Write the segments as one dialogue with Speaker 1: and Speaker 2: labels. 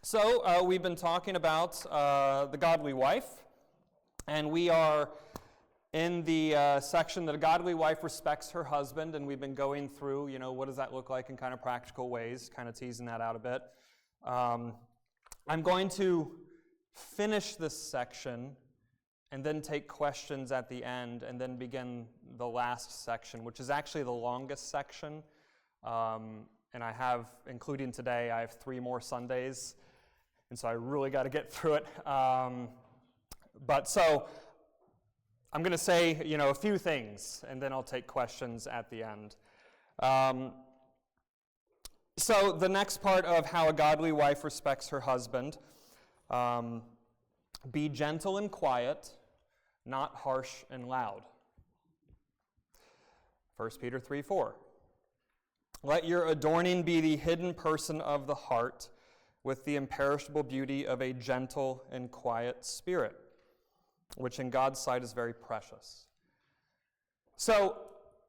Speaker 1: So we've been talking about the godly wife, and we are in the section that a godly wife respects her husband, and we've been going through, what does that look like in kind of practical ways, kind of teasing that out a bit. I'm going to finish this section and then take questions at the end, and then begin the last section, which is actually the longest section. And I have, including today, I have 3 more Sundays, and so I really got to get through it. But so I'm going to say, a few things, and then I'll take questions at the end. So the next part of how a godly wife respects her husband, be gentle and quiet, not harsh and loud. 1 Peter 3:4. Let your adorning be the hidden person of the heart, with the imperishable beauty of a gentle and quiet spirit, which in God's sight is very precious. So,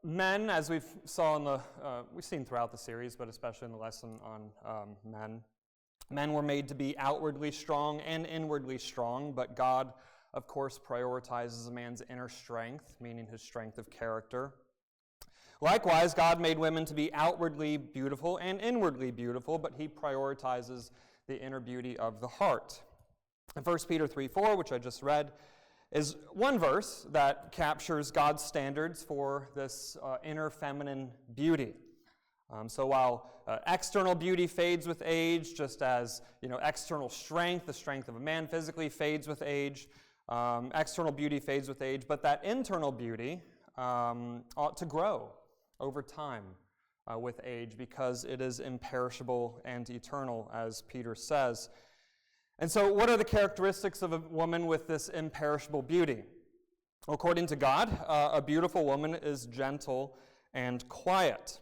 Speaker 1: men, as we've seen throughout the series, but especially in the lesson on men were made to be outwardly strong and inwardly strong, but God, of course, prioritizes a man's inner strength, meaning his strength of character. Likewise, God made women to be outwardly beautiful and inwardly beautiful, but he prioritizes the inner beauty of the heart. And 1 Peter 3:4, which I just read, is one verse that captures God's standards for this inner feminine beauty. So while external beauty fades with age, just as external strength, the strength of a man physically fades with age, external beauty fades with age, but that internal beauty ought to grow over time with age, because it is imperishable and eternal, as Peter says. And so what are the characteristics of a woman with this imperishable beauty? According to God, a beautiful woman is gentle and quiet.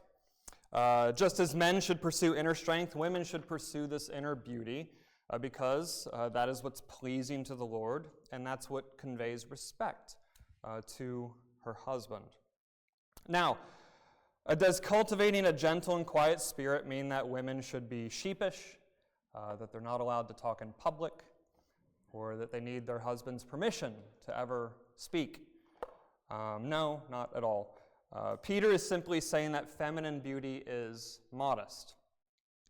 Speaker 1: Just as men should pursue inner strength, women should pursue this inner beauty because that is what's pleasing to the Lord, and that's what conveys respect to her husband. Now, does cultivating a gentle and quiet spirit mean that women should be sheepish, that they're not allowed to talk in public, or that they need their husband's permission to ever speak? No, not at all. Peter is simply saying that feminine beauty is modest.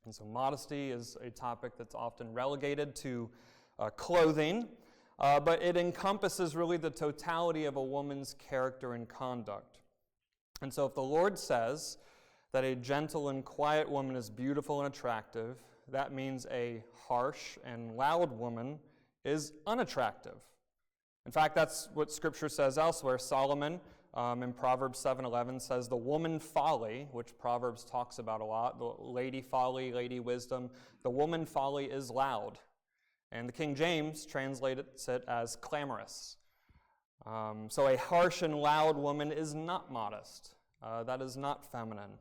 Speaker 1: And so modesty is a topic that's often relegated to clothing, but it encompasses really the totality of a woman's character and conduct. And so if the Lord says that a gentle and quiet woman is beautiful and attractive, that means a harsh and loud woman is unattractive. In fact, that's what Scripture says elsewhere. Solomon in Proverbs 7:11 says the woman folly, which Proverbs talks about a lot, the lady folly, lady wisdom, the woman folly is loud. And the King James translates it as clamorous. So a harsh and loud woman is not modest. That is not feminine.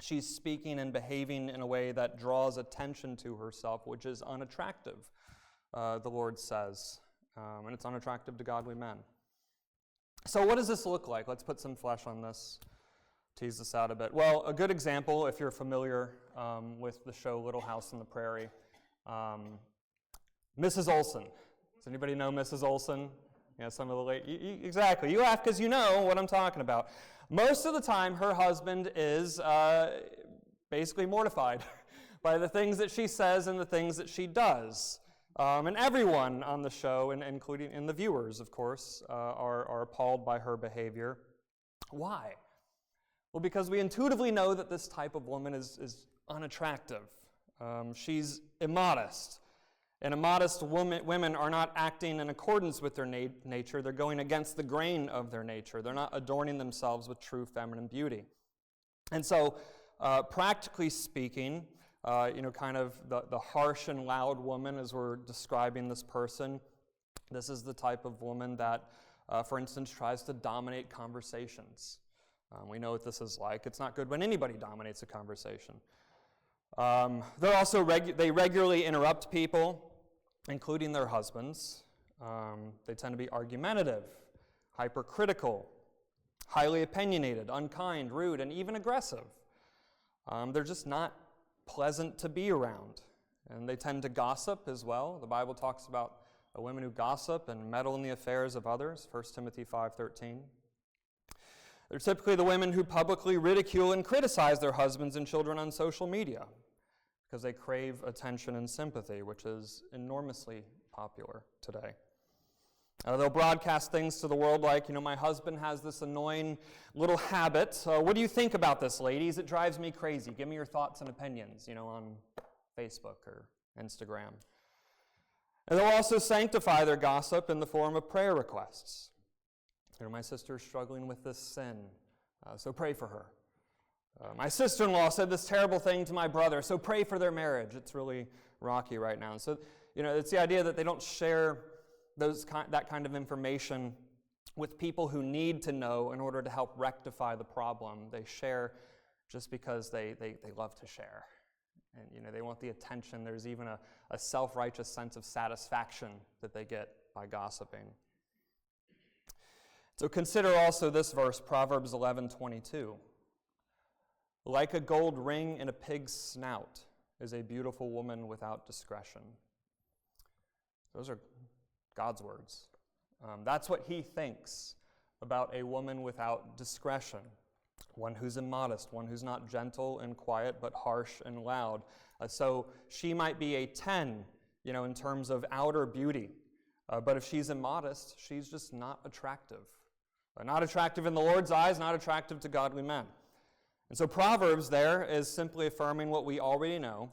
Speaker 1: She's speaking and behaving in a way that draws attention to herself, which is unattractive, the Lord says. And it's unattractive to godly men. So what does this look like? Let's put some flesh on this, tease this out a bit. Well, a good example, if you're familiar with the show Little House on the Prairie, Mrs. Olsen. Does anybody know Mrs. Olsen? Some of the late... Exactly. You laugh because you know what I'm talking about. Most of the time, her husband is basically mortified by the things that she says and the things that she does. And everyone on the show, and including in the viewers, of course, are appalled by her behavior. Why? Well, because we intuitively know that this type of woman is unattractive. She's immodest. And immodest women are not acting in accordance with their nature. They're going against the grain of their nature. They're not adorning themselves with true feminine beauty. And so, practically speaking, kind of the harsh and loud woman, as we're describing this person, this is the type of woman that, for instance, tries to dominate conversations. We know what this is like. It's not good when anybody dominates a conversation. They regularly interrupt people, including their husbands. They tend to be argumentative, hypercritical, highly opinionated, unkind, rude, and even aggressive. They're just not pleasant to be around. And they tend to gossip as well. The Bible talks about women who gossip and meddle in the affairs of others, 1 Timothy 5:13. They're typically the women who publicly ridicule and criticize their husbands and children on social media because they crave attention and sympathy, which is enormously popular today. They'll broadcast things to the world like, my husband has this annoying little habit. What do you think about this, ladies? It drives me crazy. Give me your thoughts and opinions, on Facebook or Instagram. And they'll also sanctify their gossip in the form of prayer requests. My sister's struggling with this sin, so pray for her. My sister-in-law said this terrible thing to my brother, so pray for their marriage. It's really rocky right now. So, it's the idea that they don't share that kind of information with people who need to know in order to help rectify the problem. They share just because they love to share. And, they want the attention. There's even a self-righteous sense of satisfaction that they get by gossiping. So consider also this verse, Proverbs 11:22. Like a gold ring in a pig's snout is a beautiful woman without discretion. Those are God's words. That's what he thinks about a woman without discretion. One who's immodest, one who's not gentle and quiet, but harsh and loud. So she might be a 10, in terms of outer beauty. But if she's immodest, she's just not attractive. Not attractive in the Lord's eyes, not attractive to godly men. And so Proverbs there is simply affirming what we already know,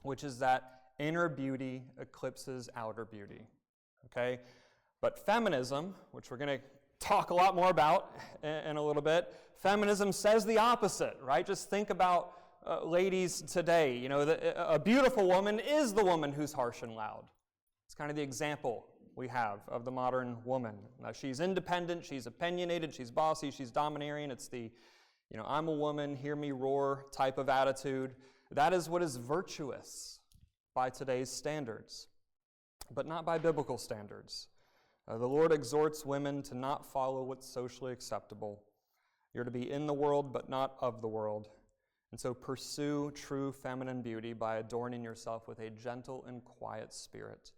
Speaker 1: which is that inner beauty eclipses outer beauty. Okay? But feminism, which we're going to talk a lot more about in a little bit, feminism says the opposite, right? Just think about ladies today. A beautiful woman is the woman who's harsh and loud. It's kind of the example we have of the modern woman. She's independent, she's opinionated, she's bossy, she's domineering. It's the, I'm a woman, hear me roar type of attitude. That is what is virtuous by today's standards, but not by biblical standards. The Lord exhorts women to not follow what's socially acceptable. You're to be in the world, but not of the world. And so pursue true feminine beauty by adorning yourself with a gentle and quiet spirit,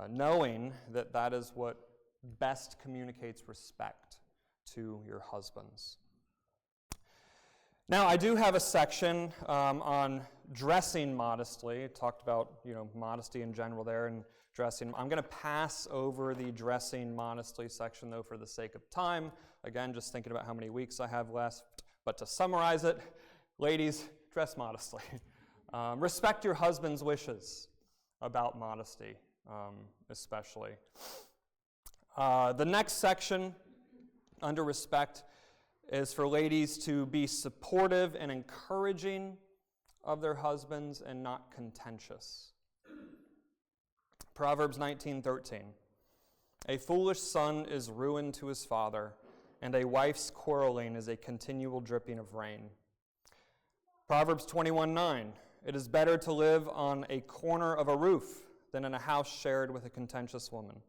Speaker 1: knowing that that is what best communicates respect to your husbands. Now, I do have a section on dressing modestly. I talked about, modesty in general there and dressing. I'm going to pass over the dressing modestly section, though, for the sake of time. Again, just thinking about how many weeks I have left. But to summarize it, ladies, dress modestly. Respect your husband's wishes about modesty, especially. The next section, under respect, is for ladies to be supportive and encouraging of their husbands and not contentious. Proverbs 19:13. A foolish son is ruin to his father, and a wife's quarreling is a continual dripping of rain. Proverbs 21:9. It is better to live on a corner of a roof than in a house shared with a contentious woman.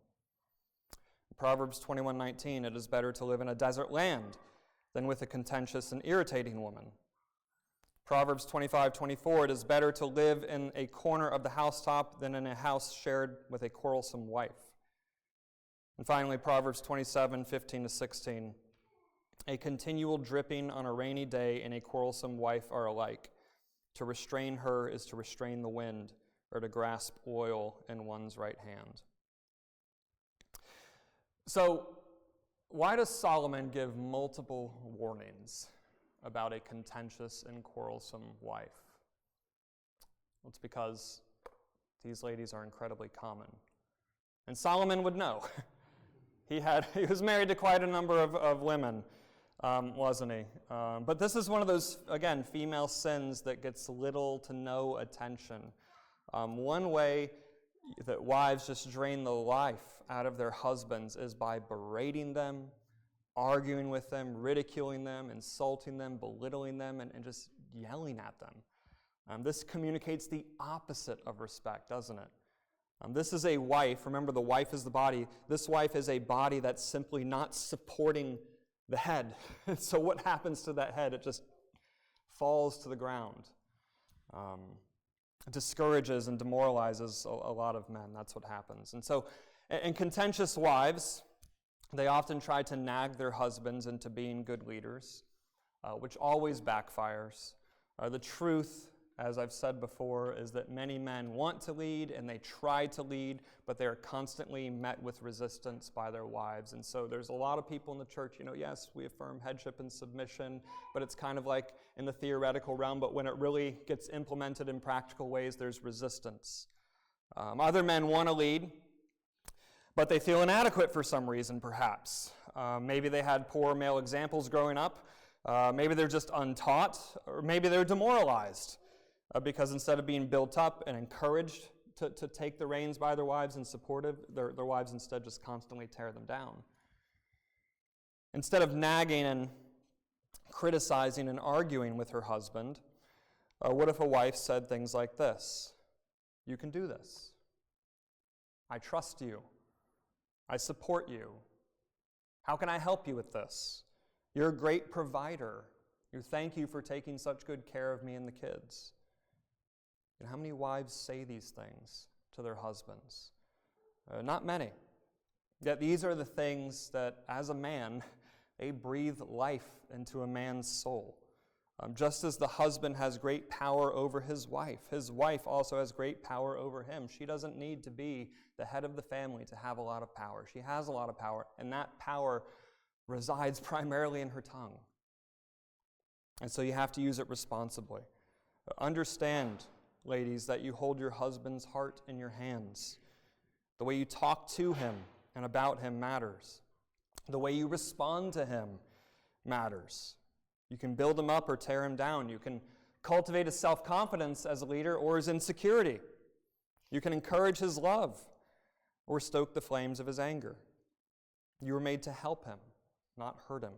Speaker 1: Proverbs 21:19. It is better to live in a desert land than with a contentious and irritating woman. Proverbs 25:24, it is better to live in a corner of the housetop than in a house shared with a quarrelsome wife. And finally, Proverbs 27:15-16, a continual dripping on a rainy day and a quarrelsome wife are alike. To restrain her is to restrain the wind, or to grasp oil in one's right hand. So, why does Solomon give multiple warnings about a contentious and quarrelsome wife? Well, it's because these ladies are incredibly common. And Solomon would know. He was married to quite a number of women, wasn't he? But this is one of those, again, female sins that gets little to no attention. One way that wives just drain the life out of their husbands is by berating them, arguing with them, ridiculing them, insulting them, belittling them, and just yelling at them. This communicates the opposite of respect, doesn't it? This is a wife. Remember, the wife is the body. This wife is a body that's simply not supporting the head. So what happens to that head? It just falls to the ground. discourages and demoralizes a lot of men. That's what happens. And so, and contentious wives, they often try to nag their husbands into being good leaders, which always backfires. The truth, as I've said before, is that many men want to lead and they try to lead, but they are constantly met with resistance by their wives. And so there's a lot of people in the church, yes, we affirm headship and submission, but it's kind of like in the theoretical realm, but when it really gets implemented in practical ways, there's resistance. Other men want to lead, but they feel inadequate for some reason, perhaps. Maybe they had poor male examples growing up. Maybe they're just untaught, or maybe they're demoralized because instead of being built up and encouraged to take the reins by their wives and supportive, their wives instead just constantly tear them down. Instead of nagging and criticizing and arguing with her husband, what if a wife said things like this? You can do this. I trust you. I support you. How can I help you with this? You're a great provider. Thank you for taking such good care of me and the kids. And how many wives say these things to their husbands? Not many. Yet these are the things that, as a man, they breathe life into a man's soul. Just as the husband has great power over his wife also has great power over him. She doesn't need to be the head of the family to have a lot of power. She has a lot of power, and that power resides primarily in her tongue. And so you have to use it responsibly. Understand, ladies, that you hold your husband's heart in your hands. The way you talk to him and about him matters. The way you respond to him matters. You can build him up or tear him down. You can cultivate his self-confidence as a leader or his insecurity. You can encourage his love or stoke the flames of his anger. You were made to help him, not hurt him.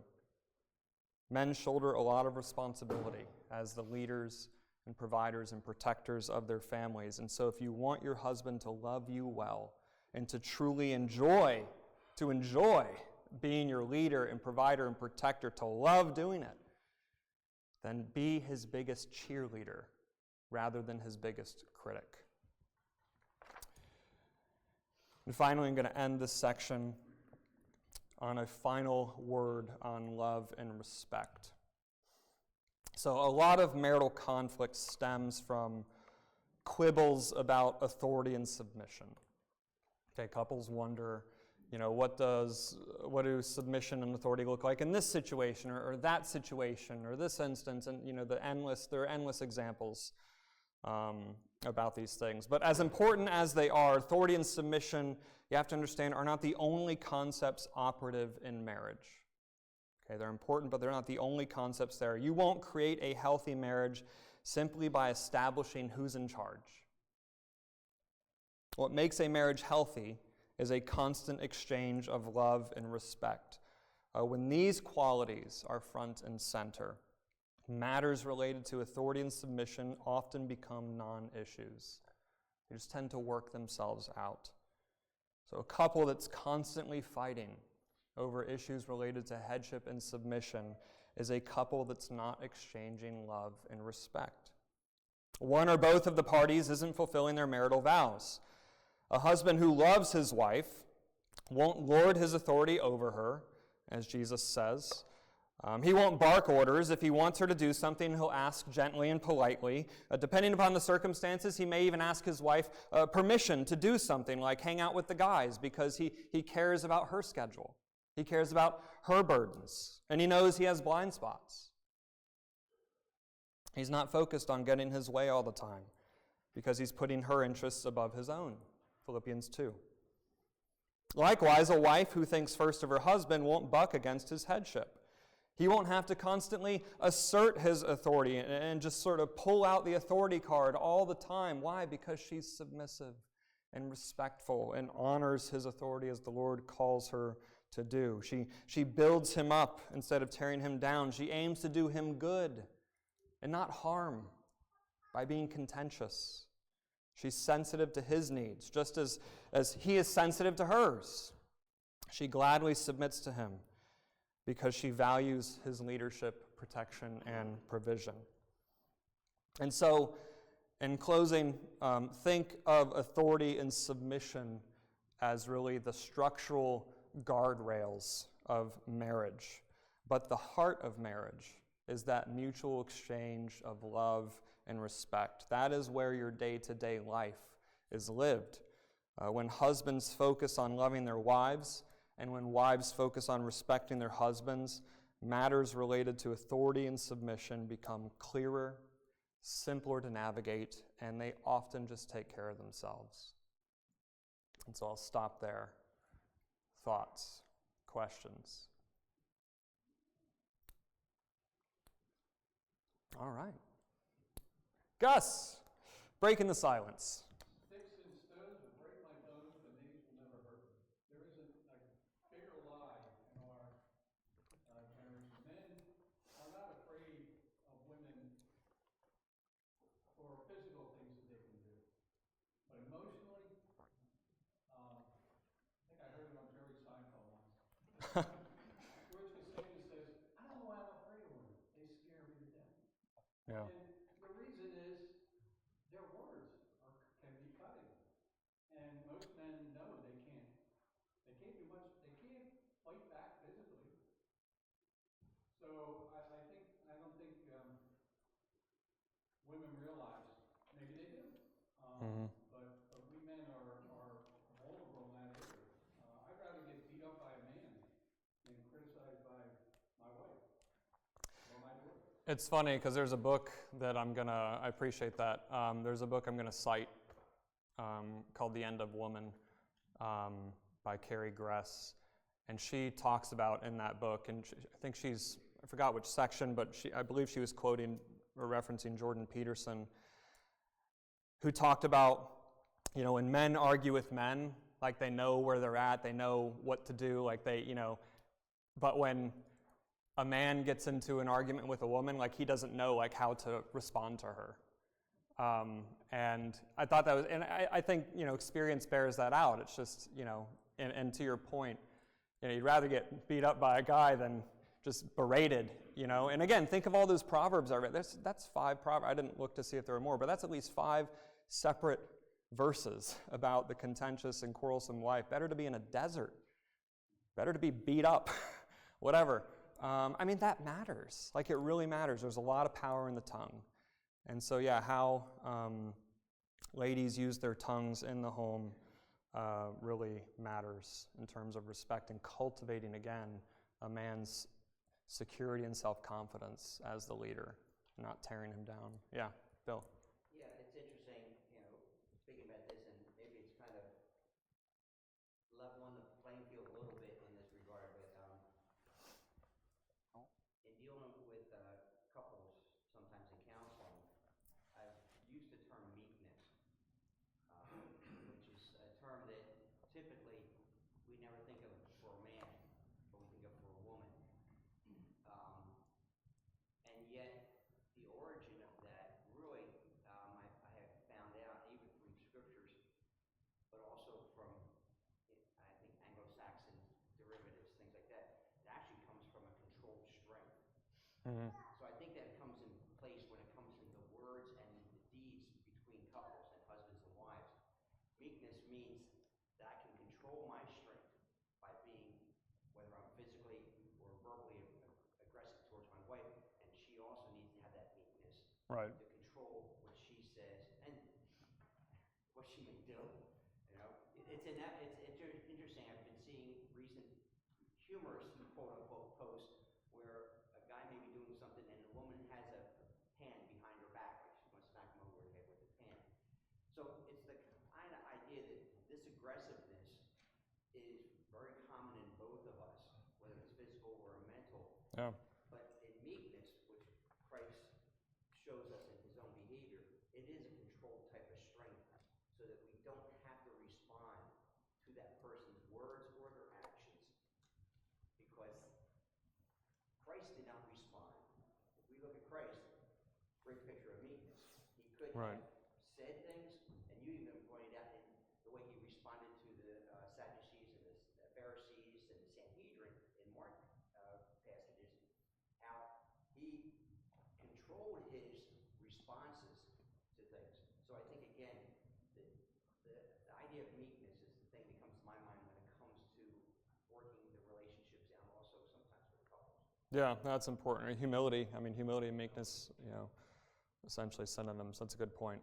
Speaker 1: Men shoulder a lot of responsibility as the leaders and providers and protectors of their families. And so if you want your husband to love you well and to truly enjoy being your leader and provider and protector, to love doing it, then be his biggest cheerleader rather than his biggest critic. And finally, I'm going to end this section on a final word on love and respect. So a lot of marital conflict stems from quibbles about authority and submission. Okay, couples wonder, what do submission and authority look like in this situation or that situation or this instance? And there are endless examples about these things. But as important as they are, authority and submission, you have to understand, are not the only concepts operative in marriage. Okay, they're important, but they're not the only concepts there. You won't create a healthy marriage simply by establishing who's in charge. What makes a marriage healthy is a constant exchange of love and respect. When these qualities are front and center, matters related to authority and submission often become non-issues. They just tend to work themselves out. So a couple that's constantly fighting over issues related to headship and submission is a couple that's not exchanging love and respect. One or both of the parties isn't fulfilling their marital vows. A husband who loves his wife won't lord his authority over her, as Jesus says. He won't bark orders. If he wants her to do something, he'll ask gently and politely. Depending upon the circumstances, he may even ask his wife permission to do something like hang out with the guys because he cares about her schedule. He cares about her burdens, and he knows he has blind spots. He's not focused on getting his way all the time because he's putting her interests above his own. Philippians 2. Likewise, a wife who thinks first of her husband won't buck against his headship. He won't have to constantly assert his authority and just sort of pull out the authority card all the time. Why? Because she's submissive and respectful and honors his authority as the Lord calls her to do. She builds him up instead of tearing him down. She aims to do him good and not harm by being contentious. She's sensitive to his needs, just as he is sensitive to hers. She gladly submits to him because she values his leadership, protection, and provision. And so, In closing, think of authority and submission as really the structural guardrails of marriage. But the heart of marriage is that mutual exchange of love and respect. That is where your day-to-day life is lived. When husbands focus on loving their wives, and when wives focus on respecting their husbands, matters related to authority and submission become clearer, simpler to navigate, and they often just take care of themselves. And so I'll stop there. Thoughts, questions? All right. Gus, breaking the silence.
Speaker 2: Sticks and stones will break my bones, but names will never hurt me. There isn't a bigger lie in our generation. Men are not afraid of women for physical things that they can do. But emotionally, I think I heard it on Jerry Seinfeld once. George Costanza says, I don't know why I'm afraid of women. They scare me to death.
Speaker 1: Yeah.
Speaker 2: And the reason is their words can be cutting. And most men know they can't do much, they can't fight back physically. So I don't think women realize, maybe they do, but we men are vulnerable in that area. I'd rather get beat up by a man than criticized by my wife or my daughter.
Speaker 1: It's funny because there's a book that I appreciate that. There's a book I'm going to cite called The End of Woman by Carrie Gress. And she talks about in that book, and I forgot which section, but I believe she was quoting or referencing Jordan Peterson, who talked about, when men argue with men, like they know where they're at, they know what to do, like but when a man gets into an argument with a woman, like he doesn't know like how to respond to her. And I thought that was, and I think, experience bears that out. It's just, and to your point, you'd rather get beat up by a guy than just berated, And again, think of all those proverbs I read. That's 5 proverbs. I didn't look to see if there were more, but that's at least 5 separate verses about the contentious and quarrelsome wife. Better to be in a desert. Better to be beat up. Whatever. That matters. Like, it really matters. There's a lot of power in the tongue. And so, how ladies use their tongues in the home really matters in terms of respect and cultivating, again, a man's security and self-confidence as the leader, not tearing him down. Yeah, Bill.
Speaker 3: Yeah, it's interesting, speaking about this, and maybe it's kind of leveling the playing field a little bit in this regard, but in dealing with couples, sometimes in counseling, I've used the term meekness, which is a term that typically we never think of for a man, but we think of for a woman. And yet, the origin of that really, I have found out, even from scriptures, but also from, I think, Anglo-Saxon derivatives, things like that, it actually comes from a controlled strength.
Speaker 1: Mm-hmm.
Speaker 3: So I think that comes in place when it comes to the words and the deeds between couples and husbands and wives. Meekness means that I can control my strength by being, whether I'm physically or verbally aggressive towards my wife, and she also needs to have that meekness
Speaker 1: Right.
Speaker 3: to control what she says and what she may do. It's interesting. I've been seeing recent humorous quote unquote posts where a guy may be doing something and the woman has a pan behind her back, like she's going to smack him over the head with the pan. So it's the kind of idea that this aggressiveness is very common in both of us, whether it's physical or mental.
Speaker 1: Yeah.
Speaker 3: But in meekness, which Christ shows us in his own behavior, it is a controlled type of strength so that we don't have to respond to that person's words or their actions, because Christ did not respond. If we look at Christ, great picture of meekness. He could
Speaker 1: Right.
Speaker 3: have said things, and you even pointed out in the way he responded to the Sadducees and the Pharisees and the Sanhedrin in Mark passages, how he controlled his responses to things.
Speaker 1: Yeah, that's important. Humility, humility and meekness, essentially synonyms. That's a good point.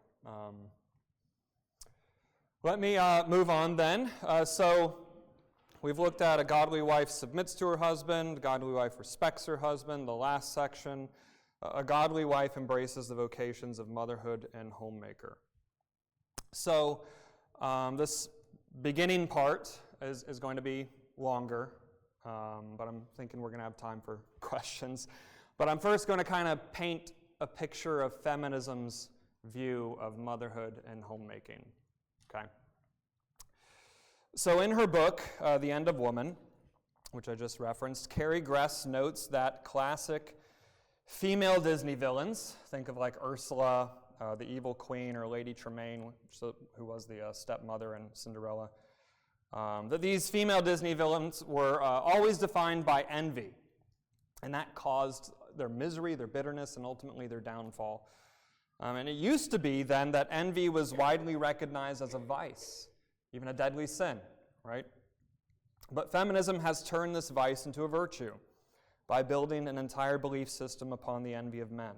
Speaker 1: Let me move on then. So we've looked at a godly wife submits to her husband, a godly wife respects her husband. The last section, a godly wife embraces the vocations of motherhood and homemaker. So this beginning part is going to be longer, but I'm thinking we're going to have time for questions. But I'm first going to kind of paint a picture of feminism's view of motherhood and homemaking. Okay. So in her book, The End of Woman, which I just referenced, Carrie Gress notes that classic female Disney villains, think of like Ursula, the evil queen, or Lady Tremaine, who was the stepmother in Cinderella, that these female Disney villains were always defined by envy, and that caused their misery, their bitterness, and ultimately their downfall. And it used to be then that envy was widely recognized as a vice, even a deadly sin, right? But feminism has turned this vice into a virtue by building an entire belief system upon the envy of men.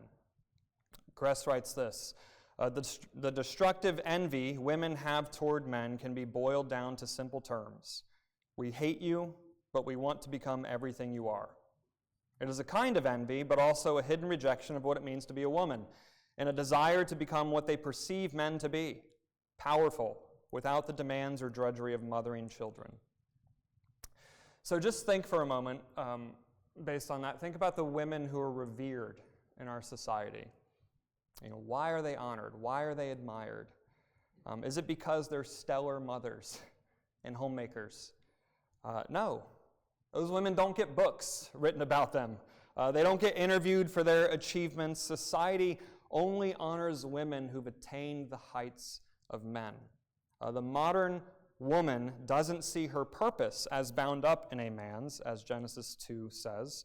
Speaker 1: Gress writes this, the destructive envy women have toward men can be boiled down to simple terms. We hate you, but we want to become everything you are. It is a kind of envy, but also a hidden rejection of what it means to be a woman, and a desire to become what they perceive men to be, powerful, without the demands or drudgery of mothering children. So just think for a moment, based on that, think about the women who are revered in our society. Why are they honored? Why are they admired? Is it because they're stellar mothers and homemakers? No. Those women don't get books written about them. They don't get interviewed for their achievements. Society only honors women who've attained the heights of men. The modern woman doesn't see her purpose as bound up in a man's, as Genesis 2 says.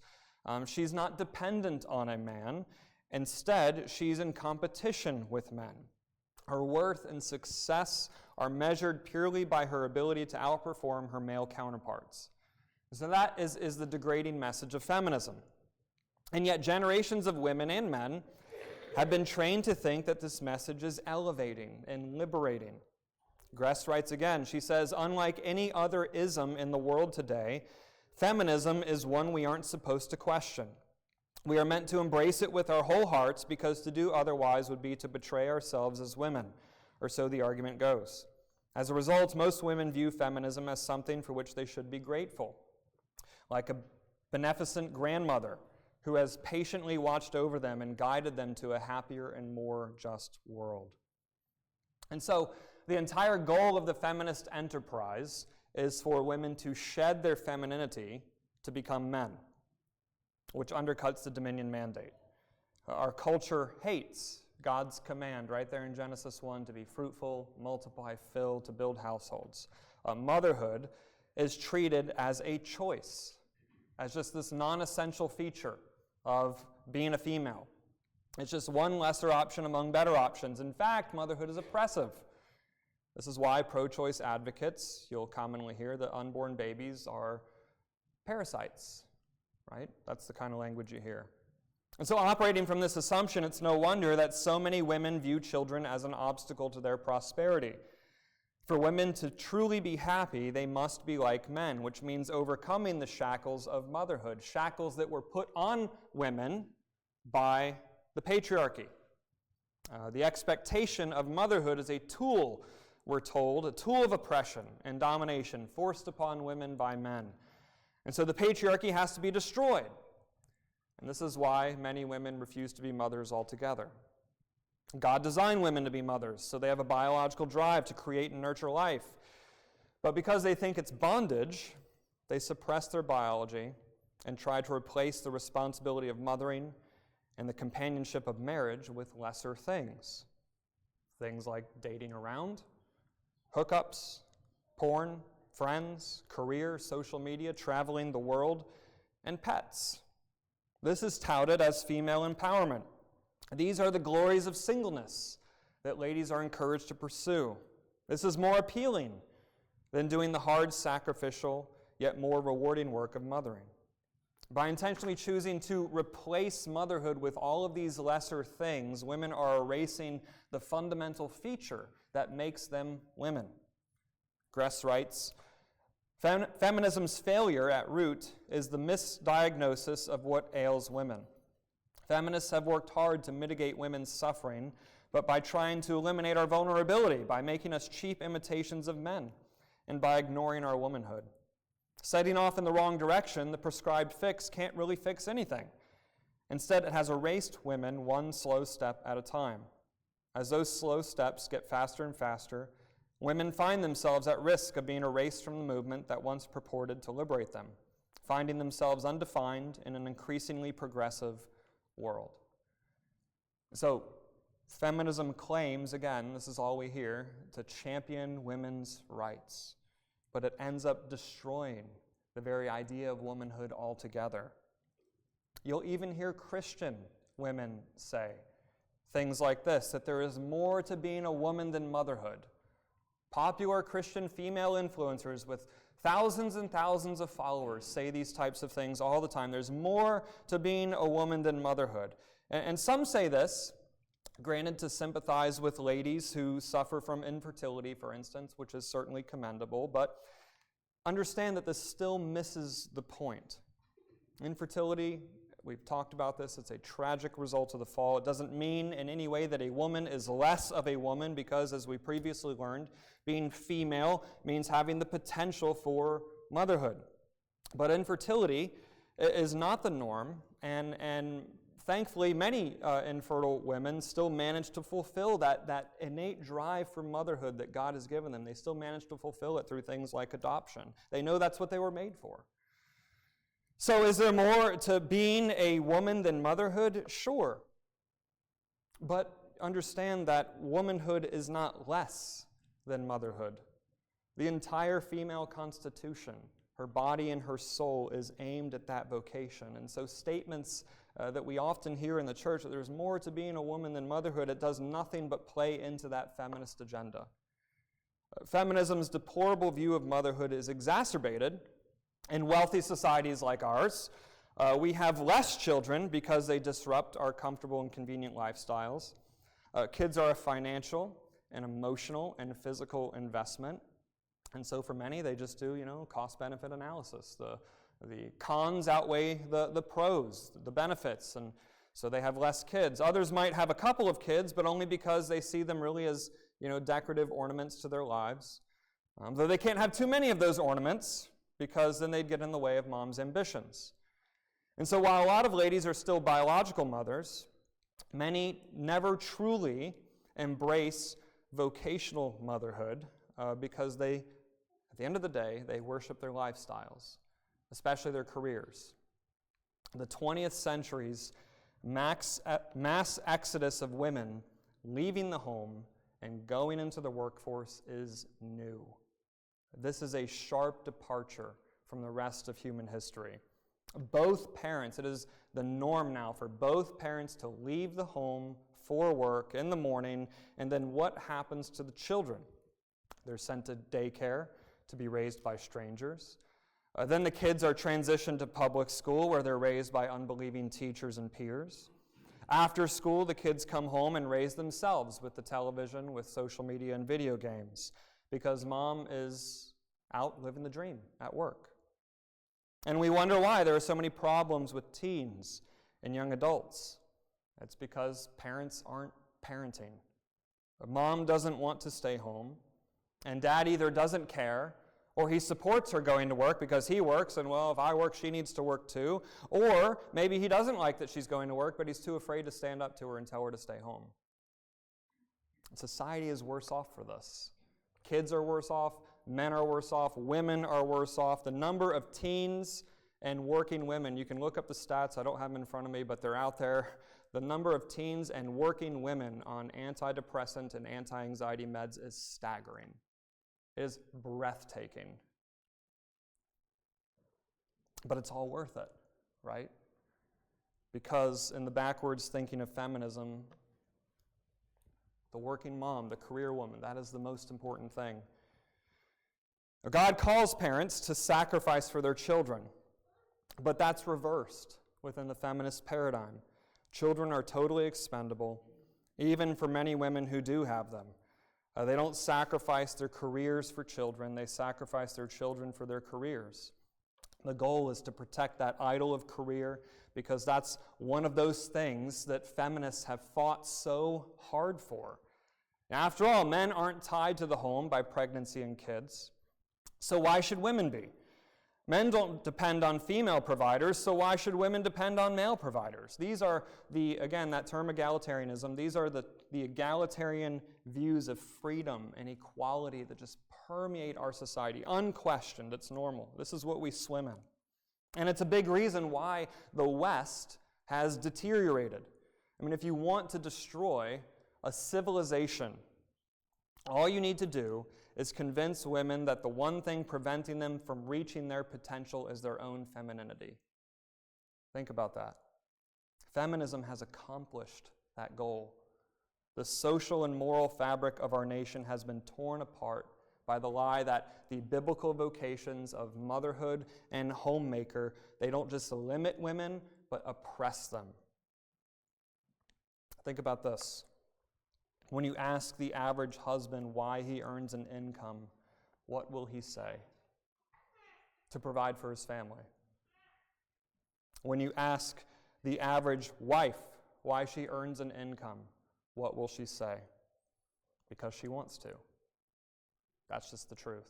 Speaker 1: She's not dependent on a man. Instead, she's in competition with men. Her worth and success are measured purely by her ability to outperform her male counterparts. So that is the degrading message of feminism. And yet generations of women and men have been trained to think that this message is elevating and liberating. Gress writes again, she says, unlike any other ism in the world today, feminism is one we aren't supposed to question. We are meant to embrace it with our whole hearts because to do otherwise would be to betray ourselves as women, or so the argument goes. As a result, most women view feminism as something for which they should be grateful, like a beneficent grandmother who has patiently watched over them and guided them to a happier and more just world. And so the entire goal of the feminist enterprise is for women to shed their femininity to become men, which undercuts the dominion mandate. Our culture hates God's command right there in Genesis 1 to be fruitful, multiply, fill, to build households. Motherhood is treated as a choice, as just this non-essential feature of being a female. It's just one lesser option among better options. In fact, motherhood is oppressive. This is why pro-choice advocates, you'll commonly hear that unborn babies are parasites, right? That's the kind of language you hear. And so operating from this assumption, it's no wonder that so many women view children as an obstacle to their prosperity. For women to truly be happy, they must be like men, which means overcoming the shackles of motherhood, shackles that were put on women by the patriarchy. The expectation of motherhood is a tool, we're told, a tool of oppression and domination forced upon women by men. And so the patriarchy has to be destroyed. And this is why many women refuse to be mothers altogether. God designed women to be mothers, so they have a biological drive to create and nurture life. But because they think it's bondage, they suppress their biology and try to replace the responsibility of mothering and the companionship of marriage with lesser things. Things like dating around, hookups, porn, friends, career, social media, traveling the world, and pets. This is touted as female empowerment. These are the glories of singleness that ladies are encouraged to pursue. This is more appealing than doing the hard, sacrificial, yet more rewarding work of mothering. By intentionally choosing to replace motherhood with all of these lesser things, women are erasing the fundamental feature that makes them women. Gress writes, feminism's failure at root is the misdiagnosis of what ails women. Feminists have worked hard to mitigate women's suffering, but by trying to eliminate our vulnerability, by making us cheap imitations of men, and by ignoring our womanhood. Setting off in the wrong direction, the prescribed fix can't really fix anything. Instead, it has erased women one slow step at a time. As those slow steps get faster and faster, women find themselves at risk of being erased from the movement that once purported to liberate them, finding themselves undefined in an increasingly progressive world. So, feminism claims, again, this is all we hear, to champion women's rights. But it ends up destroying the very idea of womanhood altogether. You'll even hear Christian women say things like this, that there is more to being a woman than motherhood. Popular Christian female influencers with thousands and thousands of followers say these types of things all the time. There's more to being a woman than motherhood. And some say this, granted, to sympathize with ladies who suffer from infertility, for instance, which is certainly commendable, but understand that this still misses the point. Infertility, we've talked about this, it's a tragic result of the fall. It doesn't mean in any way that a woman is less of a woman because, as we previously learned, being female means having the potential for motherhood. But infertility is not the norm, and thankfully, many infertile women still manage to fulfill that innate drive for motherhood that God has given them. They still manage to fulfill it through things like adoption. They know that's what they were made for. So is there more to being a woman than motherhood? Sure. But understand that womanhood is not less than motherhood. The entire female constitution, her body and her soul, is aimed at that vocation. And so statements that we often hear in the church that there's more to being a woman than motherhood, it does nothing but play into that feminist agenda. Feminism's deplorable view of motherhood is exacerbated in wealthy societies like ours. We have less children because they disrupt our comfortable and convenient lifestyles. Kids are a financial and emotional and physical investment. And so for many, they just do, cost-benefit analysis. The cons outweigh the pros, the benefits, and so they have less kids. Others might have a couple of kids, but only because they see them really as, decorative ornaments to their lives. Though they can't have too many of those ornaments, because then they'd get in the way of mom's ambitions. And so while a lot of ladies are still biological mothers, many never truly embrace vocational motherhood because they, at the end of the day, they worship their lifestyles, especially their careers. The 20th century's mass exodus of women leaving the home and going into the workforce is new. This is a sharp departure from the rest of human history. Both parents, it is the norm now for both parents to leave the home for work in the morning, and then what happens to the children? They're sent to daycare to be raised by strangers. Then the kids are transitioned to public school where they're raised by unbelieving teachers and peers. After school, the kids come home and raise themselves with the television, with social media and video games, because mom is out living the dream at work. And we wonder why there are so many problems with teens and young adults. It's because parents aren't parenting. Mom doesn't want to stay home, and dad either doesn't care, or he supports her going to work because he works, and well, if I work, she needs to work too. Or maybe he doesn't like that she's going to work, but he's too afraid to stand up to her and tell her to stay home. Society is worse off for this. Kids are worse off, men are worse off, women are worse off. The number of teens and working women, you can look up the stats, I don't have them in front of me, but they're out there. The number of teens and working women on antidepressant and anti-anxiety meds is staggering. It is breathtaking. But it's all worth it, right? Because in the backwards thinking of feminism, the working mom, the career woman, that is the most important thing. God calls parents to sacrifice for their children. But that's reversed within the feminist paradigm. Children are totally expendable, even for many women who do have them. They don't sacrifice their careers for children. They sacrifice their children for their careers. The goal is to protect that idol of career because that's one of those things that feminists have fought so hard for. Now, after all, men aren't tied to the home by pregnancy and kids. So why should women be? Men don't depend on female providers, so why should women depend on male providers? These are again, that term egalitarianism, these are the egalitarian views of freedom and equality that just permeate our society. Unquestioned, it's normal. This is what we swim in. And it's a big reason why the West has deteriorated. I mean, if you want to destroy a civilization, all you need to do is convince women that the one thing preventing them from reaching their potential is their own femininity. Think about that. Feminism has accomplished that goal. The social and moral fabric of our nation has been torn apart by the lie that the biblical vocations of motherhood and homemaker, they don't just limit women, but oppress them. Think about this. When you ask the average husband why he earns an income, what will he say? To provide for his family. When you ask the average wife why she earns an income, what will she say? Because she wants to. That's just the truth.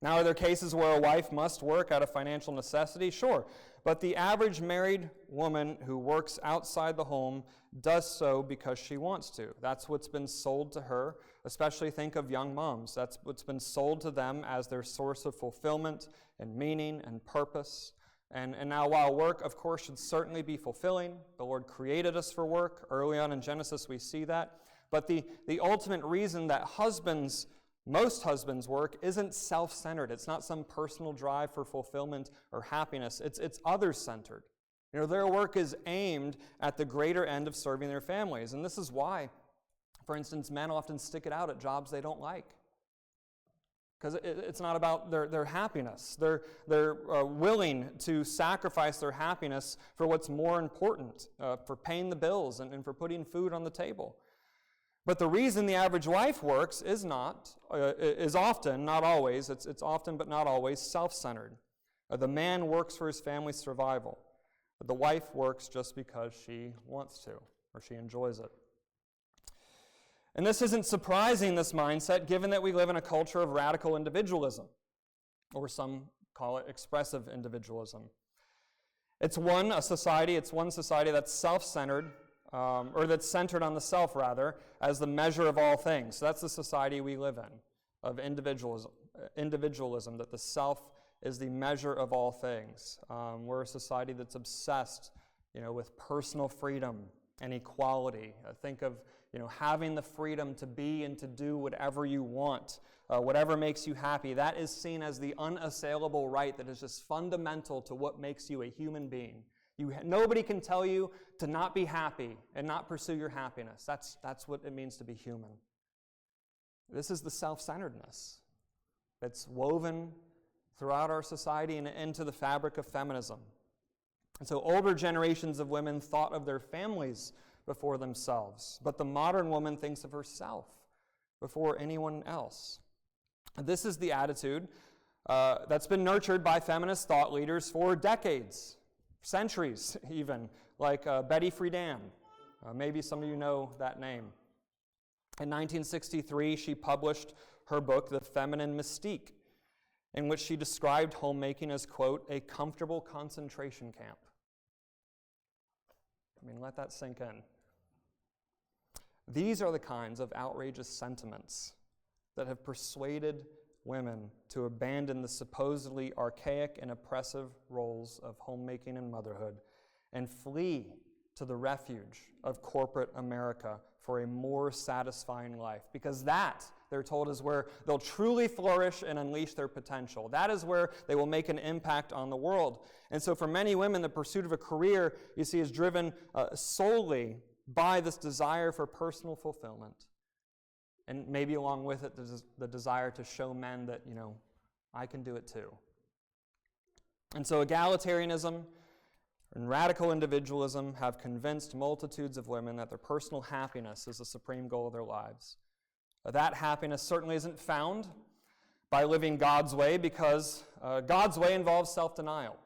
Speaker 1: Now, are there cases where a wife must work out of financial necessity? Sure. But the average married woman who works outside the home does so because she wants to. That's what's been sold to her, especially think of young moms. That's what's been sold to them as their source of fulfillment and meaning and purpose. And now while work, of course, should certainly be fulfilling, the Lord created us for work. Early on in Genesis, we see that. But the ultimate reason that most husbands' work isn't self-centered. It's not some personal drive for fulfillment or happiness. It's others-centered. Their work is aimed at the greater end of serving their families. And this is why, for instance, men often stick it out at jobs they don't like. Because it's not about their happiness. They're willing to sacrifice their happiness for what's more important, for paying the bills and for putting food on the table. But the reason the average wife works is often, not always, it's often but not always self-centered. The man works for his family's survival. The wife works just because she wants to, or she enjoys it. And this isn't surprising, this mindset, given that we live in a culture of radical individualism, or some call it expressive individualism. It's one society that's self-centered, or that's centered on the self, rather, as the measure of all things. So that's the society we live in, of individualism, that the self is the measure of all things. We're a society that's obsessed, with personal freedom and equality. Think of, having the freedom to be and to do whatever you want, whatever makes you happy. That is seen as the unassailable right that is just fundamental to what makes you a human being. Nobody can tell you to not be happy and not pursue your happiness. That's what it means to be human. This is the self-centeredness that's woven throughout our society and into the fabric of feminism. And so older generations of women thought of their families before themselves, but the modern woman thinks of herself before anyone else. And this is the attitude that's been nurtured by feminist thought leaders for decades, centuries even, like Betty Friedan. Maybe some of you know that name. In 1963, she published her book, The Feminine Mystique, in which she described homemaking as, quote, a comfortable concentration camp. Let that sink in. These are the kinds of outrageous sentiments that have persuaded women to abandon the supposedly archaic and oppressive roles of homemaking and motherhood and flee to the refuge of corporate America for a more satisfying life. Because that, they're told, is where they'll truly flourish and unleash their potential. That is where they will make an impact on the world. And so for many women, the pursuit of a career, you see, is driven solely by this desire for personal fulfillment. And maybe along with it, there's the desire to show men that, I can do it too. And so egalitarianism and radical individualism have convinced multitudes of women that their personal happiness is the supreme goal of their lives. That happiness certainly isn't found by living God's way, because God's way involves self-denial.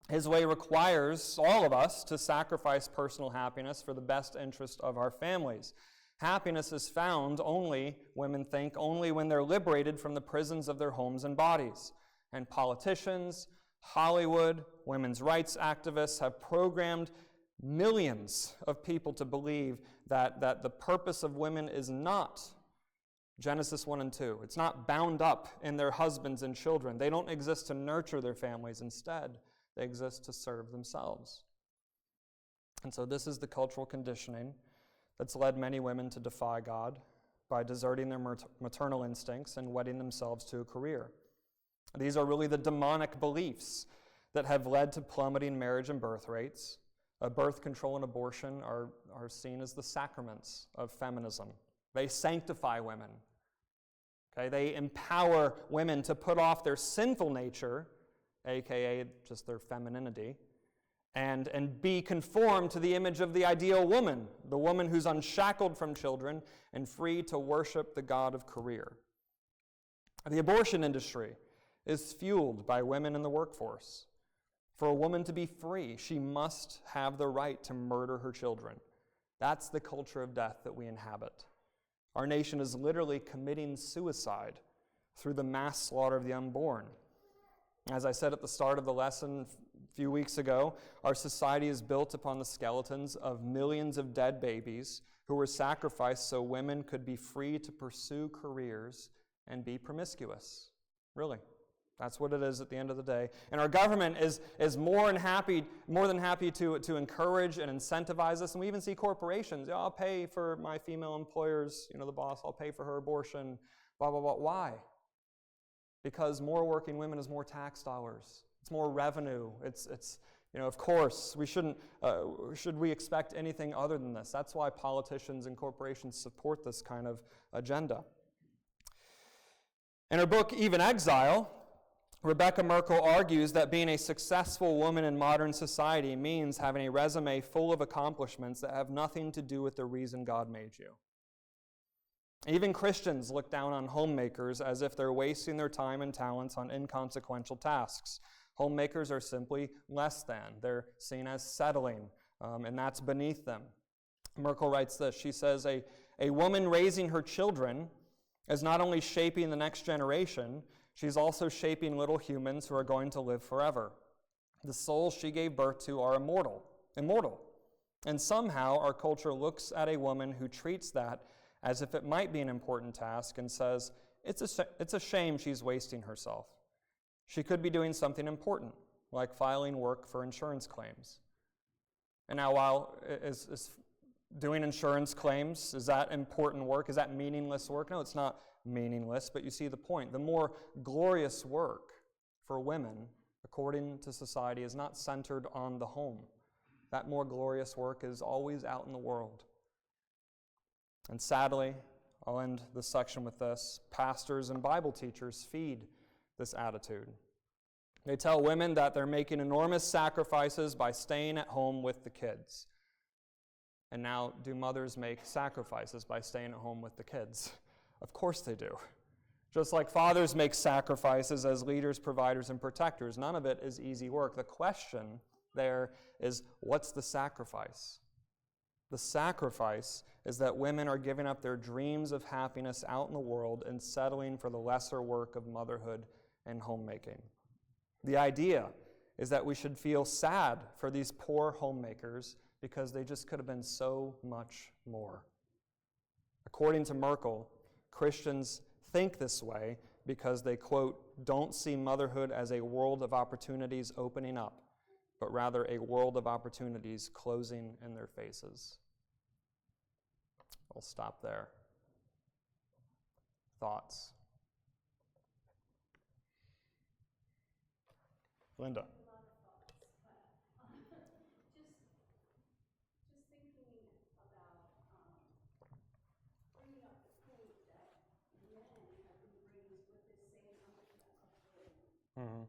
Speaker 1: His way requires all of us to sacrifice personal happiness for the best interest of our families. Happiness is found only, women think, only when they're liberated from the prisons of their homes and bodies. And politicians, Hollywood, women's rights activists have programmed millions of people to believe that the purpose of women is not Genesis 1 and 2. It's not bound up in their husbands and children. They don't exist to nurture their families. Instead, they exist to serve themselves. And so this is the cultural conditioning that's led many women to defy God by deserting their maternal instincts and wedding themselves to a career. These are really the demonic beliefs that have led to plummeting marriage and birth rates. Birth control and abortion are seen as the sacraments of feminism. They sanctify women. Okay? They empower women to put off their sinful nature, aka just their femininity, and be conformed to the image of the ideal woman, the woman who's unshackled from children and free to worship the God of career. The abortion industry is fueled by women in the workforce. For a woman to be free, she must have the right to murder her children. That's the culture of death that we inhabit. Our nation is literally committing suicide through the mass slaughter of the unborn. As I said at the start of the lesson a few weeks ago, our society is built upon the skeletons of millions of dead babies who were sacrificed so women could be free to pursue careers and be promiscuous. Really. That's what it is at the end of the day. And our government is more than happy to encourage and incentivize this. And we even see corporations, I'll pay for my female employers, the boss, I'll pay for her abortion, blah, blah, blah. Why? Because more working women is more tax dollars. It's more revenue. It's of course, should we expect anything other than this? That's why politicians and corporations support this kind of agenda. In her book, Even Exile, Rebecca Merkel argues that being a successful woman in modern society means having a resume full of accomplishments that have nothing to do with the reason God made you. Even Christians look down on homemakers as if they're wasting their time and talents on inconsequential tasks. Homemakers are simply less than. They're seen as settling, and that's beneath them. Merkel writes this. She says, a woman raising her children is not only shaping the next generation, she's also shaping little humans who are going to live forever. The souls she gave birth to are immortal. And somehow our culture looks at a woman who treats that as if it might be an important task and says, it's a shame she's wasting herself. She could be doing something important, like filing work for insurance claims. And now while is doing insurance claims, is that important work? Is that meaningless work? No, it's not meaningless, but you see the point. The more glorious work for women, according to society, is not centered on the home. That more glorious work is always out in the world. And sadly, I'll end this section with this. Pastors and Bible teachers feed this attitude. They tell women that they're making enormous sacrifices by staying at home with the kids. And now, do mothers make sacrifices by staying at home with the kids? Of course they do. Just like fathers make sacrifices as leaders, providers, and protectors. None of it is easy work. The question there is, what's the sacrifice? The sacrifice is that women are giving up their dreams of happiness out in the world and settling for the lesser work of motherhood and homemaking. The idea is that we should feel sad for these poor homemakers because they just could have been so much more. According to Merkel, Christians think this way because they, quote, don't see motherhood as a world of opportunities opening up, but rather a world of opportunities closing in their faces. I'll stop there. Thoughts? Linda. Mm-hmm.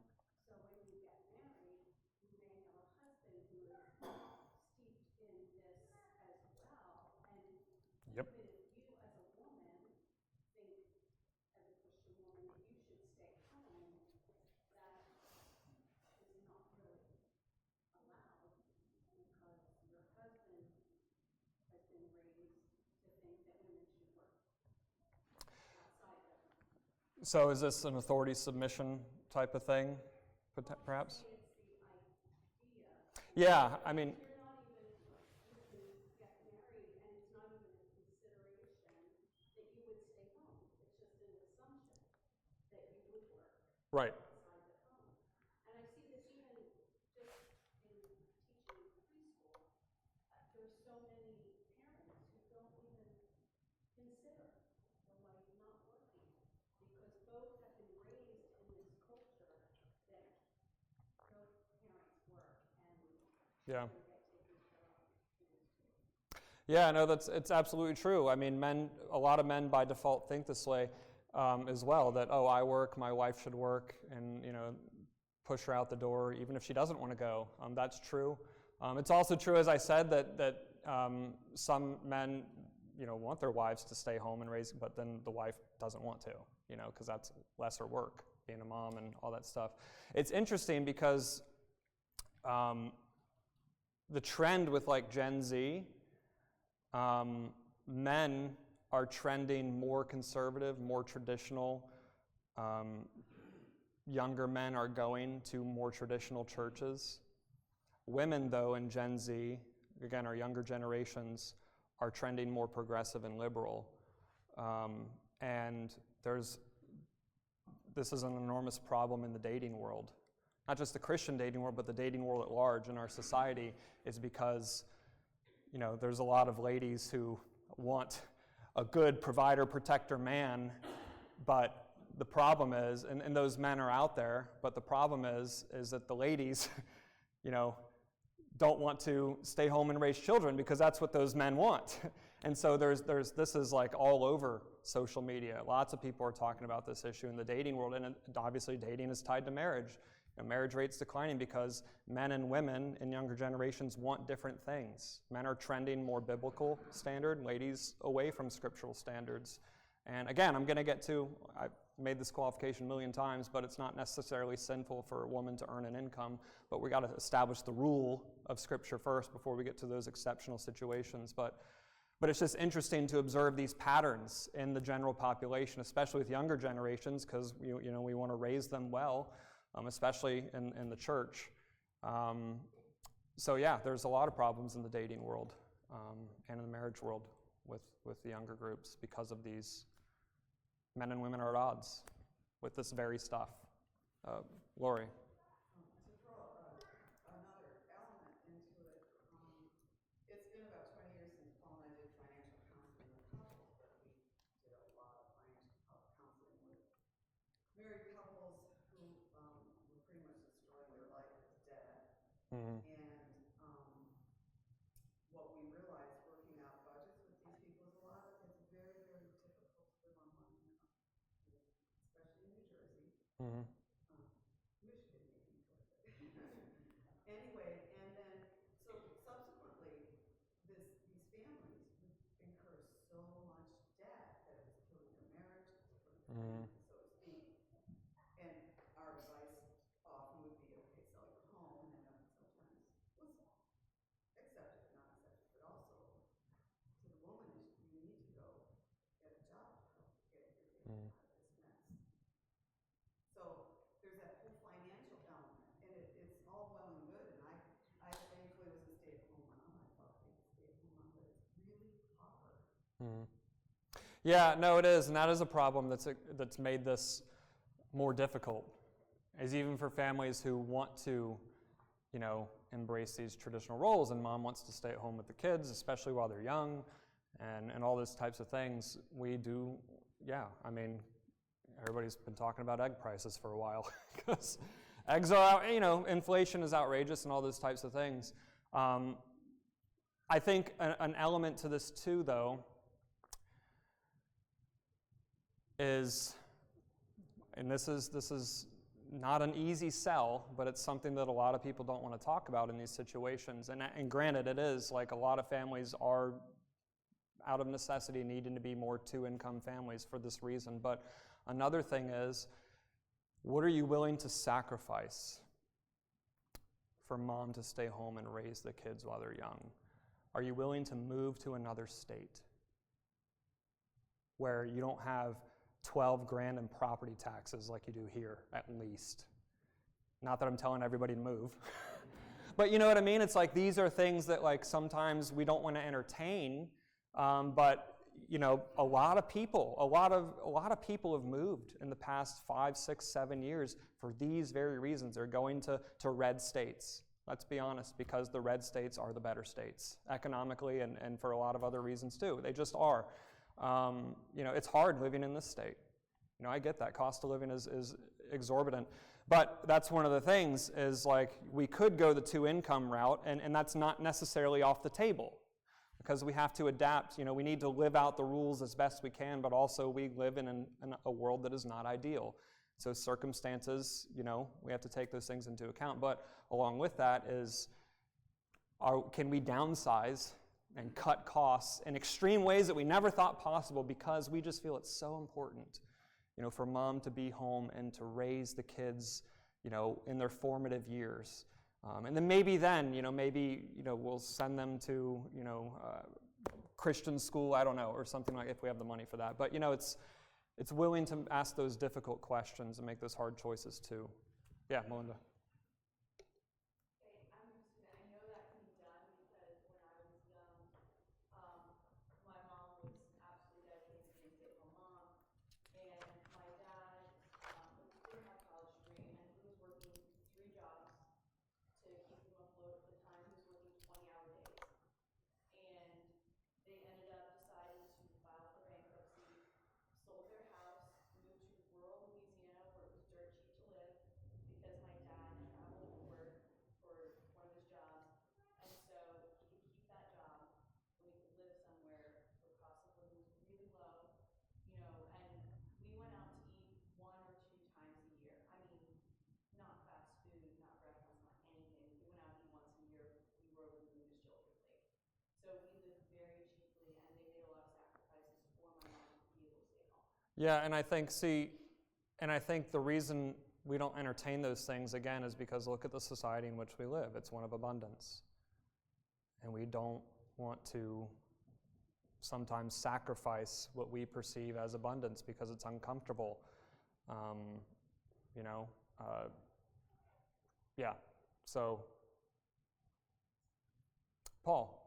Speaker 1: So is this an authority submission type of thing, perhaps? Yeah, I mean, right. Yeah. Yeah, no, it's absolutely true. I mean, a lot of men by default think this way as well. That I work, my wife should work, and push her out the door even if she doesn't want to go. That's true. It's also true, as I said, that some men want their wives to stay home and raise, but then the wife doesn't want to, because that's lesser work, being a mom and all that stuff. It's interesting because the trend with like Gen Z, men are trending more conservative, more traditional. Younger men are going to more traditional churches. Women, though, in Gen Z, again, our younger generations, are trending more progressive and liberal. And this is an enormous problem in the dating world. Not just the Christian dating world, but the dating world at large in our society, is because there's a lot of ladies who want a good provider, protector man, but the problem is, and those men are out there, but the problem is that the ladies, don't want to stay home and raise children because that's what those men want. And so this is like all over social media. Lots of people are talking about this issue in the dating world, and obviously dating is tied to marriage. Marriage rates declining because men and women in younger generations want different things. Men are trending more biblical standard, ladies away from scriptural standards. And again, I've made this qualification a million times, but it's not necessarily sinful for a woman to earn an income, but we got to establish the rule of Scripture first before we get to those exceptional situations. But it's just interesting to observe these patterns in the general population, especially with younger generations, because we want to raise them well. Especially in the church. So yeah, there's a lot of problems in the dating world and in the marriage world with the younger groups because of these men and women are at odds with this very stuff. Lori.
Speaker 4: To throw another element into it, it's been about 20 years since Paul and I did financial counseling with couples, but we did a lot of financial counseling with married couples who were pretty much destroying their life with debt.
Speaker 1: Mm-hmm.
Speaker 4: And what we realized working out budgets with these people is it's very, very difficult to live on one income, especially in New Jersey.
Speaker 1: Mm-hmm.
Speaker 4: Michigan maybe. Anyway, and then so subsequently, these families would incur so much debt that it was killing their marriage, it was killing their family, so to speak. And our advice often would be, okay, sell your home, and then sometimes was accepted, not accepted, but also to the woman, you need to go get a job to help get your family out of this mess. So there's that whole financial element, and it's all well and good, and I thankfully was a stay-at-home mom. I thought I was a stay-at-home mom, but it's really hard.
Speaker 1: Mm-hmm. Yeah, no, it is, and that is a problem that's made this more difficult, is even for families who want to, embrace these traditional roles, and mom wants to stay at home with the kids, especially while they're young, and all those types of things. We do, I mean, everybody's been talking about egg prices for a while, because eggs are out, inflation is outrageous and all those types of things. I think an element to this too, though, is, and this is not an easy sell, but it's something that a lot of people don't want to talk about in these situations. And granted, it is, like, a lot of families are, out of necessity, needing to be more two-income families for this reason. But another thing is, what are you willing to sacrifice for mom to stay home and raise the kids while they're young? Are you willing to move to another state where you don't have 12 grand in property taxes like you do here, at least. Not that I'm telling everybody to move. But you know what I mean? It's like these are things that like sometimes we don't want to entertain, but you know, a lot of people have moved in the past 5, 6, 7 years for these very reasons. They're going to red states. Let's be honest, because the red states are the better states, economically and for a lot of other reasons too. They just are. You know, it's hard living in this state. You know, I get that. Cost of living is exorbitant. But that's one of the things is like we could go the 2-income route, and that's not necessarily off the table because we have to adapt. You know, we need to live out the rules as best we can, but also we live in a world that is not ideal. So circumstances, you know, we have to take those things into account. But along with that is, can we downsize and cut costs in extreme ways that we never thought possible because we just feel it's so important, you know, for mom to be home and to raise the kids, you know, in their formative years. And then maybe we'll send them to, you know, Christian school, I don't know, or something like if we have the money for that. But, you know, it's willing to ask those difficult questions and make those hard choices too. Yeah, Melinda. Yeah, and I think the reason we don't entertain those things, again, is because look at the society in which we live. It's one of abundance. And we don't want to sometimes sacrifice what we perceive as abundance because it's uncomfortable. Yeah, so, Paul.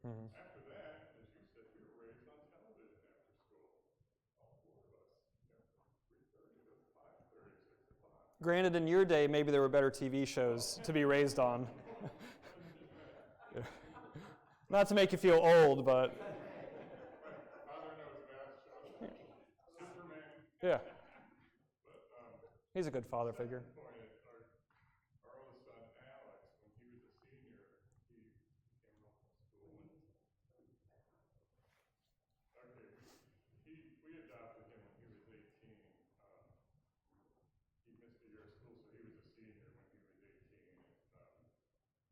Speaker 1: Mm-hmm.
Speaker 5: After that, as you said, we were raised on television after school. All 4 of us, 3:30 to 5:30, 6 o'clock.
Speaker 1: Granted, in your day, maybe there were better TV shows to be raised on. Not to make you feel old, but...
Speaker 5: Father knows best, Superman.
Speaker 1: Yeah. He's a good father figure.
Speaker 5: Our oldest son, Alex, when he was a senior, he came home from school and we adopted him when he was 18. He missed a year of school, so he was a senior when he was 18. And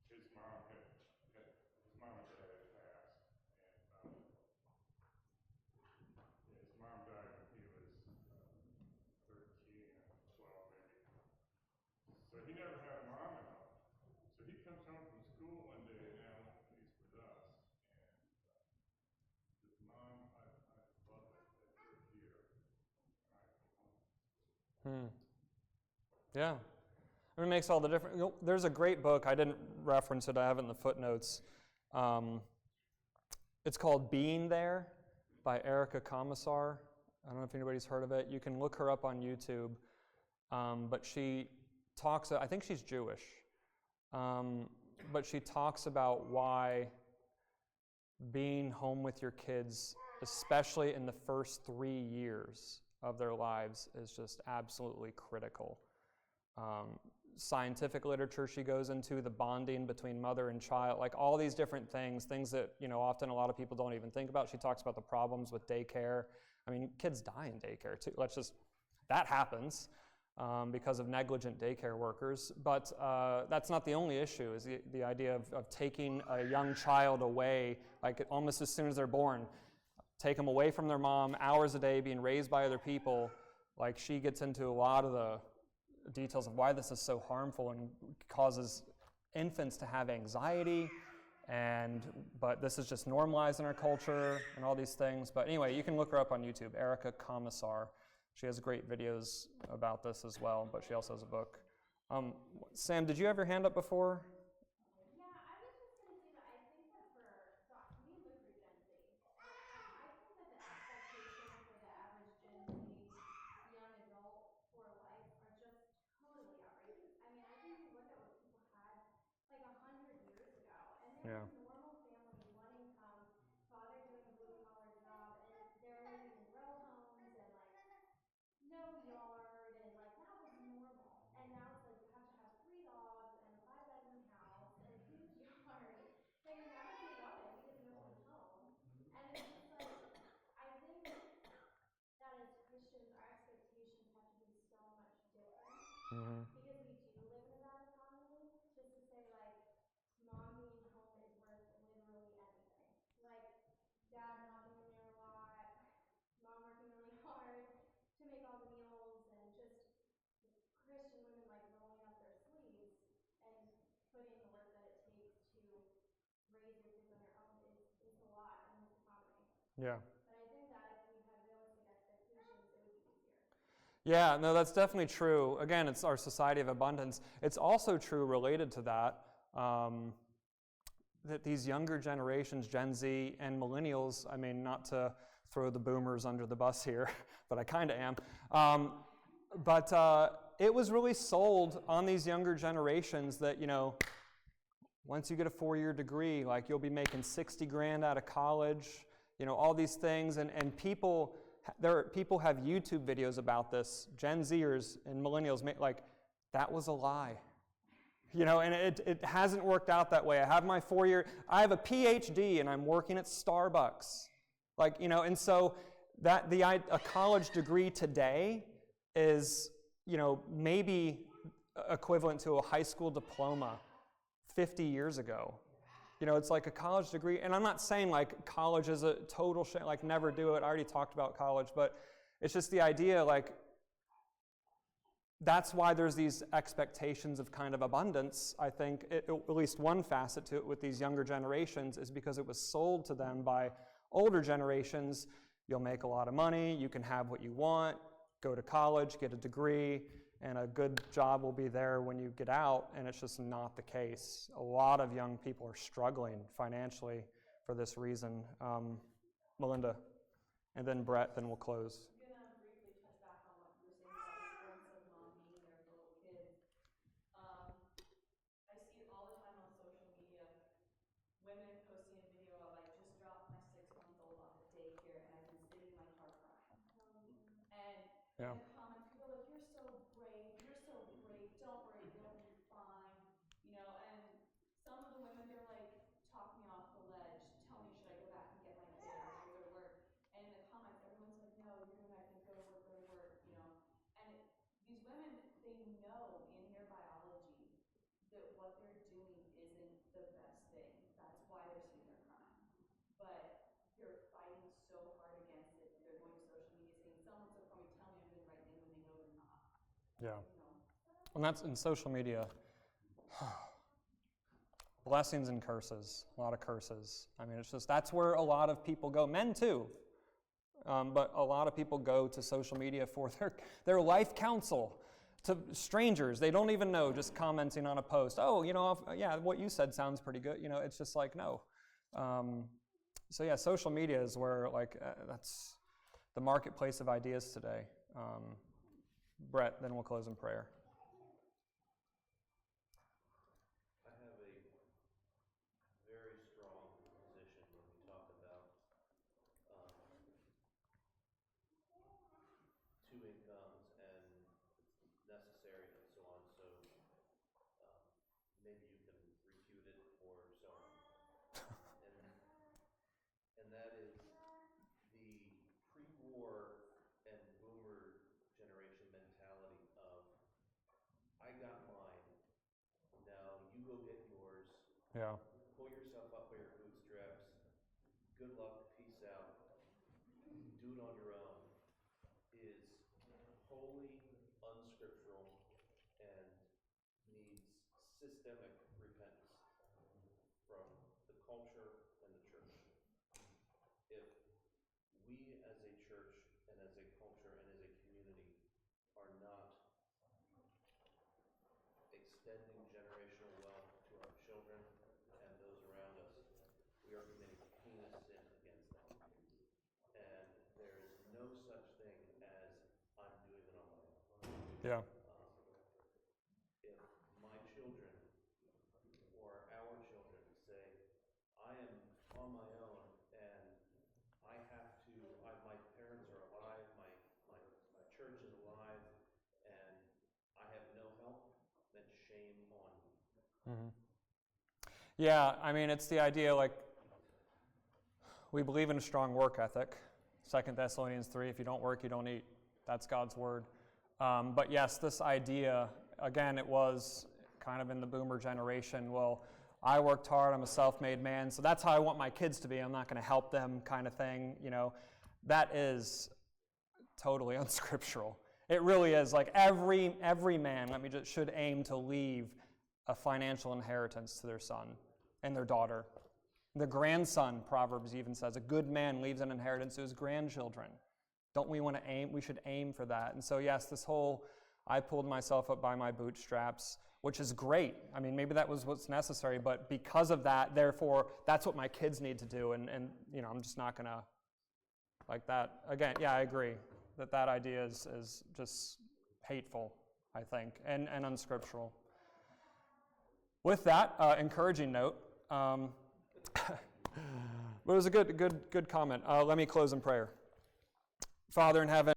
Speaker 5: his mom and dad had passed, and his mom died when he was 13 or 12 maybe. So he never had a mom at home. So he comes home from school one day and Alex, he's with us, and says, Mom, I love it that you're here.
Speaker 1: Yeah. I mean, it makes all the difference. There's a great book. I didn't reference it. I have it in the footnotes. It's called Being There by Erica Commissar. I don't know if anybody's heard of it. You can look her up on YouTube. But she talks, I think she's Jewish, but she talks about why being home with your kids, especially in the first 3 years of their lives, is just absolutely critical. Scientific literature she goes into, the bonding between mother and child, like all these different things that, you know, often a lot of people don't even think about. She talks about the problems with daycare. I mean, kids die in daycare too. That happens. because of negligent daycare workers. But that's not the only issue, is the idea of taking a young child away, like almost as soon as they're born, take them away from their mom, hours a day being raised by other people. Like, she gets into a lot of the details of why this is so harmful and causes infants to have anxiety, but this is just normalized in our culture and all these things. But anyway, you can look her up on YouTube, Erica Commissar. She has great videos about this as well, but she also has a book. Sam, did you have your hand up before?
Speaker 6: Yeah, I was just going to say that I think that we live for Gen Z. I think that the expectations for the average Gen Z young adult for life are just totally outrageous. I mean, I think you look at what people had like 100 years ago, and they
Speaker 1: Yeah.
Speaker 6: were normal families, one income, father doing a blue collar job, and they're living in row homes and like no yard, and like that was normal. And now it's like you have to have 3 dogs and a 5-bedroom house and a huge yard that you're never going to go in because you don't own a home. And it's just like, I think that as Christians, our expectations have to be so much different because we do live in a bad economy. Just to say, like, mom being home is worth literally anything. Like, dad not being there a lot, mom working really hard to make all the meals, and just Christian women like rolling up their sleeves and putting the work that it takes to raise your kids on your own is a lot in this economy.
Speaker 1: Yeah.
Speaker 6: But I think that if we had realistic expectations, it would be easier.
Speaker 1: Yeah, no, that's definitely true. Again, it's our society of abundance. It's also true related to that, that these younger generations, Gen Z and millennials, I mean, not to throw the boomers under the bus here, but I kind of am. But it was really sold on these younger generations that, once you get a 4-year degree, like you'll be making 60 grand out of college, all these things. And people have YouTube videos about this. Gen Zers and millennials, like, that was a lie. And it hasn't worked out that way. I have my 4-year, I have a PhD and I'm working at Starbucks. Like, and so a college degree today is, maybe equivalent to a high school diploma 50 years ago. It's like a college degree. And I'm not saying like college is a total shame, like never do it. I already talked about college, but it's just the idea, like, that's why there's these expectations of kind of abundance. I think at least one facet to it with these younger generations is because it was sold to them by older generations. You'll make a lot of money, you can have what you want, go to college, get a degree, and a good job will be there when you get out, and it's just not the case. A lot of young people are struggling financially for this reason. Melinda, and then Brett, then we'll close.
Speaker 4: I'm gonna briefly touch back on what you were saying about the importance of mom being there for little kids. I see it all the time on social media. Women posting a video of, I just dropped my 6-month-old off at daycare and I've been sitting in my car crying. And
Speaker 1: Yeah.
Speaker 4: in the comments, people are like, you're so brave, don't worry, you'll be fine. And some of the women, they're like, talk me off the ledge, tell me, should I go back and get my kid or should I go to work? And in the comments, everyone's like, no, you're gonna go to work, And these women, they know in their biology that what they're doing isn't the best thing. That's why they're sitting there crying. But they're fighting so hard against it. They're going to social media saying, someone so call me, tell me I'm doing the right thing, when they know they're not.
Speaker 1: Yeah. And that's in social media. Blessings and curses, a lot of curses. I mean, it's just, that's where a lot of people go, men too. But a lot of people go to social media for their life counsel to strangers they don't even know, just commenting on a post. Oh, yeah, what you said sounds pretty good. It's just like, no. So yeah, social media is where, like, that's the marketplace of ideas today. Brett, then we'll close in prayer.
Speaker 7: I have a very strong position when we talk about two incomes and necessary and so on. So maybe you can refute it or so on. And that is the pre-war and boomer generation mentality of
Speaker 1: Yeah.
Speaker 7: Pull yourself up by your bootstraps. Good luck, peace out. Do it on your own is wholly unscriptural and needs systemic repentance from the culture and the church. If we as a church and as a culture and as a community are not extending generational wealth to our children and those around us, we are committing heinous sin against them. And there is no such thing as I'm doing it on my own.
Speaker 1: Yeah.
Speaker 7: If my children or our children say, I am on my own and I have to, my parents are alive, my church is alive, and I have no help, then shame on you.
Speaker 1: Mm-hmm. Yeah, I mean, it's the idea, like, we believe in a strong work ethic. 2 Thessalonians 3, if you don't work, you don't eat. That's God's word. But yes, this idea, again, it was kind of in the boomer generation, well, I worked hard, I'm a self-made man, so that's how I want my kids to be, I'm not going to help them kind of thing, you know. That is totally unscriptural. It really is. Like every man, should aim to leave a financial inheritance to their son and their daughter. The grandson, Proverbs even says, a good man leaves an inheritance to his grandchildren. Don't we want to aim? We should aim for that. And so yes, this whole, I pulled myself up by my bootstraps, which is great. I mean, maybe that was what's necessary, but because of that, therefore, that's what my kids need to do. And you know, I'm just not going to, like that. Again, yeah, I agree that idea is just hateful, I think, and unscriptural. With that encouraging note, it was a good comment. Let me close in prayer. Father in heaven,